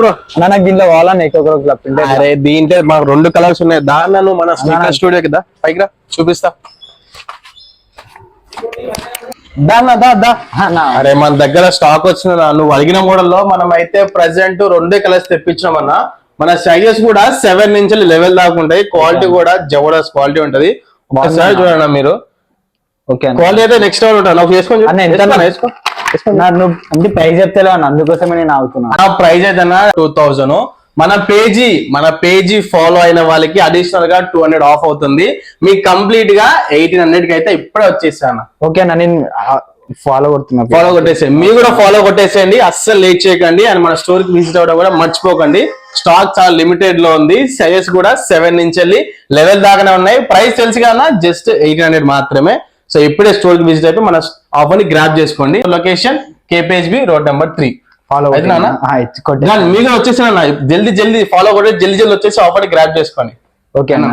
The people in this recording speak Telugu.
బ్రో నాకు దీంట్లో కావాలని అరే దీంట్లో మాకు 2 కలర్స్ ఉన్నాయి. దాన్ని నువ్వు మన స్టూడియో కదా పైకి రా చూపిస్తా. అరే మన దగ్గర స్టాక్ వచ్చిన నువ్వు అడిగిన మోడల్ లో మనం అయితే ప్రెసెంట్ 2 కలర్స్ తెప్పించినామన్నా. మన సైజెస్ కూడా 7 నుంచి లెవెల్ దాకా ఉంటాయి. క్వాలిటీ కూడా జబర్దస్త్ క్వాలిటీ ఉంటది. ఒకసారి చూడండి మీరు. క్వాలిటీ అయితే నెక్స్ట్ లెవెల్ ఉంటుంది. నాకు వేసుకో అంటే ప్రైస్ చెప్తే అందుకోసమే నేను ఆగుతున్నా. ప్రైస్ అయితే 2000. మన పేజీ ఫాలో అయిన వాళ్ళకి అడిషనల్ గా 200 ఆఫ్ అవుతుంది. మీకు కంప్లీట్ గా 1800 కి అయితే ఇప్పుడే వచ్చేసాను. ఓకేనా, నేను ఫాలో కొట్టేసేయండి. మీరు కూడా ఫాలో కొట్టేసేయండి, అస్సలు లేట్ చేయకండి. అండ్ మన స్టోర్ కి విజిట్ అవ్వడం కూడా మర్చిపోకండి. స్టాక్ చాలా లిమిటెడ్ లో ఉంది. సైజెస్ కూడా 7 నుంచి లెవెల్ దాకానే ఉన్నాయి. ప్రైస్ తెలుసు కదా, జస్ట్ 1800 మాత్రమే. సో ఇప్పుడే స్టోర్ కి విజిట్ అయిపోయి మన ఆఫర్ ని గ్రాప్ చేసుకోండి. Location KPHB road number 3. Follow మీకు వచ్చేసిన జల్దీ ఫాలో కొట్టి జల్దీ వచ్చేసి ఆఫర్ ని గ్రాప్ చేసుకోండి. ఓకేనా.